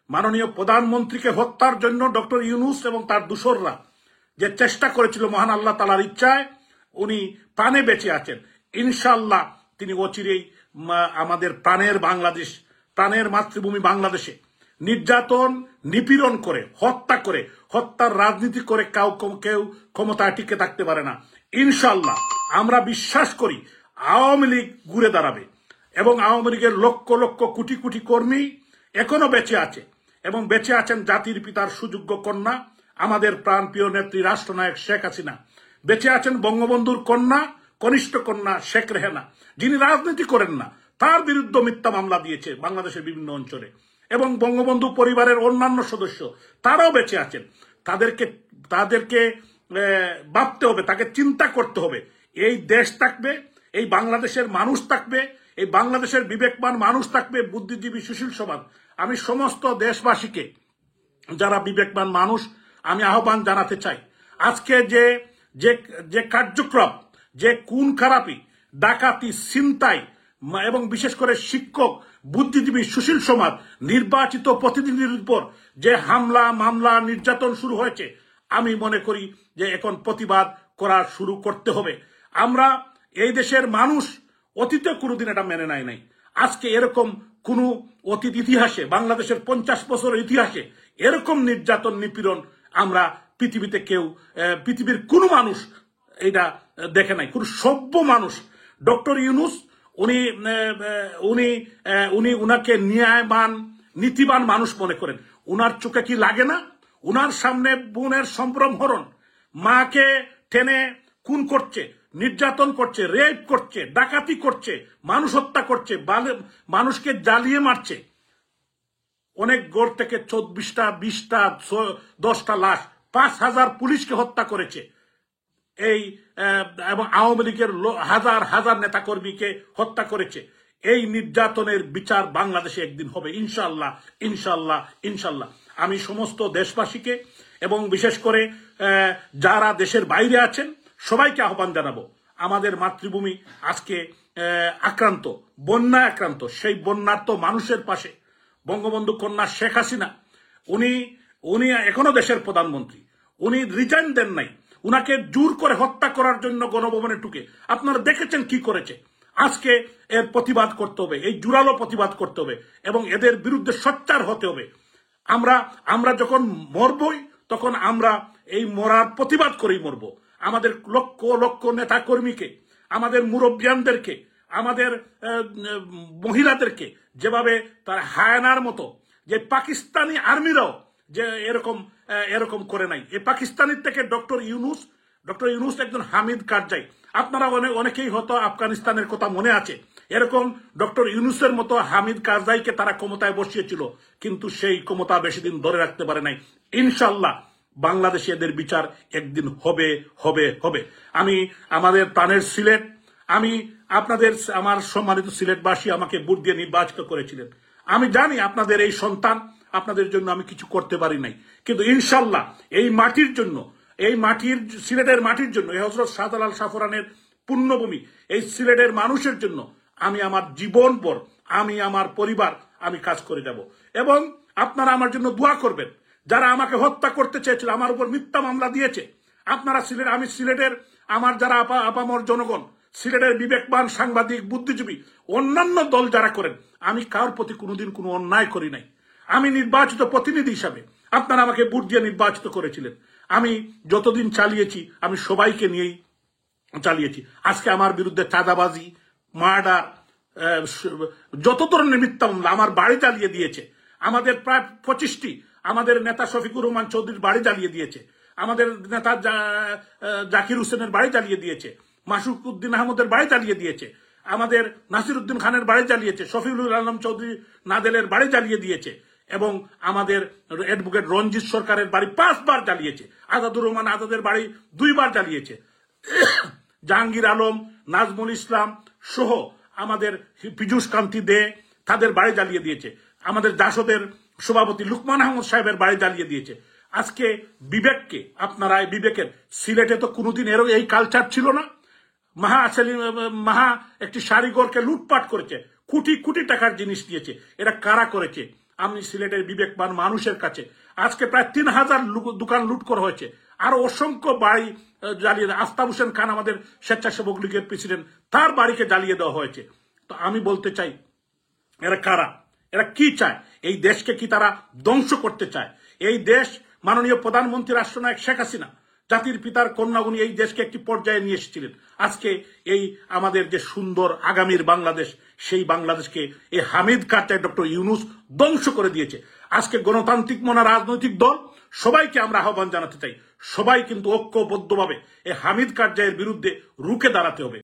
মাননীয় প্রধানমন্ত্রীকে হত্যার জন্য ডক্টর ইউনূস এবং তার দূষররা যে চেষ্টা করেছিল, মহান আল্লাহ তাআলার ইচ্ছায় উনি প্রাণে বেঁচে আছেন। ইনশাআল্লাহ তিনি অচিরেই আমাদের প্রাণের বাংলাদেশ, প্রাণের মাতৃভূমি বাংলাদেশে নির্যাতন নিপীড়ন করে হত্যার রাজনীতি করে কেউ ক্ষমতায় টিকে থাকতে পারে না। ইনশাআল্লাহ আমরা বিশ্বাস করি আওয়ামী লীগ ঘুরে দাঁড়াবে এবং আওয়ামী লীগের লক্ষ লক্ষ কোটি কোটি কর্মী এখনো বেঁচে আছে এবং বেঁচে আছেন জাতির পিতার সুযোগ্য কন্যা আমাদের প্রাণপ্রিয় নেত্রী রাষ্ট্রনায়ক শেখ হাসিনা, বেঁচে আছেন বঙ্গবন্ধুর কন্যা, কনিষ্ঠ কন্যা শেখ রেহানা, যিনি রাজনীতি করেন না, তার বিরুদ্ধে মিথ্যা মামলা দিয়েছে বাংলাদেশের বিভিন্ন অঞ্চলে, এবং বঙ্গবন্ধু পরিবারের অন্যান্য সদস্য তারাও বেঁচে আছেন। তাদেরকে ভাবতে হবে, তাকে চিন্তা করতে হবে। এই দেশ থাকবে, এই বাংলাদেশের মানুষ থাকবে, এই বাংলাদেশের বিবেকবান মানুষ থাকবে, বুদ্ধিজীবী সুশীল সমাজ। আমি সমস্ত দেশবাসীকে, যারা বিবেকবান মানুষ, আমি আহ্বান জানাতে চাই, আজকে যে কার্যক্রম, যে খুন খারাপি, ডাকাতি, ছিনতাই এবং বিশেষ করে শিক্ষক, বুদ্ধিজীবী সুশীল সমাজ, নির্বাচিত প্রতিনিধির উপর যে হামলা মামলা নির্যাতন শুরু হয়েছে, আমি মনে করি যে এখন প্রতিবাদ করা শুরু করতে হবে। আমরা এই দেশের মানুষ অতীতে কোনোদিন এটা মেনে নেয় নাই। আজকে এরকম কোন অতীত ইতিহাসে, বাংলাদেশের 50 বছরের ইতিহাসে এরকম নির্যাতন নিপীড়ন আমরা পৃথিবীর কোনো মানুষ এটা দেখে নাই, কোন সভ্য মানুষ। ডক্টর ইউনূস উনি উনাকে ন্যায়বান নীতিবান মানুষ মনে করেন। উনার চোখে কি লাগে না? উনার সামনে বোনের সম্ভ্রমহরণ, মাকে টেনে খুন করছে, নির্যাতন করছে, রেপ করছে, ডাকাতি করছে, মানুষ হত্যা করছে, মানুষকে জ্বালিয়ে মারছে। অনেক গড় থেকে 24টা 20টা 10টা লাশ, 5000 পুলিশকে হত্যা করেছে এবং আওয়ামী লীগের হাজার হাজার নেতাকর্মীকে হত্যা করেছে। এই নির্যাতনের বিচার বাংলাদেশে একদিন হবে ইনশাআল্লাহ, ইনশাআল্লাহ, ইনশাআল্লাহ। আমি সমস্ত দেশবাসীকে এবং বিশেষ করে যারা দেশের বাইরে আছেন সবাইকে আহ্বান জানাবো, আমাদের মাতৃভূমি আজকে আক্রান্ত, বন্যায় আক্রান্ত, সেই বন্যার্ত মানুষের পাশে বঙ্গবন্ধু কন্যা শেখ হাসিনা, উনি এখনো দেশের প্রধানমন্ত্রী, উনি রিজাইন দেন নাই। উনাকে জোর করে হত্যা করার জন্য গণভবনে ঢুকে আপনারা দেখেছেন কি করেছে। আজকে এর প্রতিবাদ করতে হবে, এই জোরালো প্রতিবাদ করতে হবে এবং এদের বিরুদ্ধে সোচ্চার হতে হবে। আমরা যখন মরবই তখন আমরা এই মরার প্রতিবাদ করেই মরব। আমাদের লক্ষ লক্ষ নেতা কর্মীকে, আমাদের মুরব্বিয়ানদেরকে, আমাদের মহিলাদেরকে যেভাবে তার হায়নার মতো, যে পাকিস্তানি আর্মিরাও যে এরকম করে নাই। এই পাকিস্তানের থেকে ডক্টর ইউনূস একজন হামিদ কারজাই। আপনারা অনেকেই হয়তো আফগানিস্তানের কথা মনে আছে, এরকম ডক্টর ইউনূসের মতো হামিদ কারজাইকে তারা ক্ষমতায় বসিয়েছিল, কিন্তু সেই ক্ষমতা বেশি দিন ধরে রাখতে পারে নাই। ইনশাআল্লাহ বাংলাদেশে এদের বিচার একদিন হবে হবে হবে। আমি আমাদের প্রাণের সিলেট, আমার সম্মানিত সিলেটবাসী আমাকে ভোট দিয়ে নির্বাচিত করেছিলেন। আমি জানি আপনাদের এই সন্তান, আপনাদের জন্য আমি কিছু করতে পারি নাই, কিন্তু ইনশাআল্লাহ এই মাটির জন্য, সিলেটের মাটির জন্য, এই হযরত শাহজালাল শাহপরানের পুণ্যভূমি, এই সিলেটের মানুষের জন্য আমি আমার জীবনভর, আমি আমার পরিবার, আমি কাজ করে যাব। এবং আপনারা আমার জন্য দোয়া করবেন। যারা আমাকে হত্যা করতে চেয়েছিল, আমার উপর মিথ্যা মামলা দিয়েছে, আপনারা আমি সিলেটের আমার যারা আপামর জনগণ, সিলেটের বিবেকবান সাংবাদিক, বুদ্ধিজীবী, অন্যান্য দল যারা করেন, আমি কারোর প্রতি কোনোদিন কোনো অন্যায় করি নাই। আমি নির্বাচিত প্রতিনিধি হিসাবে, আপনারা আমাকে ভোট দিয়ে নির্বাচিত করেছিলেন, আমি যতদিন চালিয়েছি আমি সবাইকে নিয়েই চালিয়েছি। আজকে আমার বিরুদ্ধে চাঁদাবাজি, মার্ডার, যত ধরনের মিথ্যা মামলা, আমার বাড়ি জ্বালিয়ে দিয়েছে। আমাদের প্রায় 25টি, আমাদের নেতা শফিকুর রহমান চৌধুরীর বাড়ি জ্বালিয়ে দিয়েছে, আমাদের নেতা জাকির হোসেনের বাড়ি জ্বালিয়ে দিয়েছে, মাসুক উদ্দিন আহমদের বাড়ি জ্বালিয়ে দিয়েছে, আমাদের নাসির উদ্দিন খানের বাড়ি জ্বালিয়েছে, শফিউল আলম চৌধুরী নাদেলের বাড়ি জ্বালিয়ে দিয়েছে, এবং আমাদের অ্যাডভোকেট রঞ্জিত সরকারের বাড়ি 5 বার জ্বালিয়েছে, আজাদুর রহমান আজাদের বাড়ি 2 বার জ্বালিয়েছে, জাহাঙ্গীর আলম, নাজমুল ইসলাম সহ আমাদের পীযূষ কান্তি দে তাদের বাড়ি জ্বালিয়ে দিয়েছে, আমাদের জাসদের সভাপতি লুকমান আহমদ সাহেবের বাড়ি জ্বালিয়ে দিয়েছে। আজকে বিবেককে, আপনারা এই বিবেকের, সিলেটে তো কোনোদিন এই কালচার ছিল না। মাহা একটি শাড়িঘরকে লুটপাট করেছে, কোটি কোটি টাকার জিনিস দিয়েছে। এটা কারা করেছে? আমি সিলেটের বিবেকবান মানুষের কাছে আজকে প্রায় 3000 দোকান লুট করা হয়েছে, আরো অসংখ্য বাড়ি জ্বালিয়ে, আফতাব হোসেন খান আমাদের স্বেচ্ছাসেবক লীগের প্রেসিডেন্ট, তার বাড়িকে জ্বালিয়ে দেওয়া হয়েছে। তো আমি বলতে চাই, এরা কারা, এরা কি চায়? এই দেশকে কি তারা ধ্বংস করতে চায়? এই দেশ মাননীয় প্রধানমন্ত্রী রাষ্ট্রনায়ক শেখ হাসিনা, জাতির পিতার কন্যা, উনি এই দেশকে একটি পর্যায়ে নিয়ে এসেছিলেন। আজকে এই আমাদের যে সুন্দর আগামীর বাংলাদেশ, সেই বাংলাদেশকে এই হামিদ কারজাই, ডক্টর ইউনূস ধ্বংস করে দিয়েছে। আজকে গণতান্ত্রিক মনা রাজনৈতিক দল সবাইকে আমরা আহ্বান জানাতে চাই, সবাই কিন্তু ঐক্যবদ্ধভাবে এই হামিদ কারজাইয়ের বিরুদ্ধে রুখে দাঁড়াতে হবে।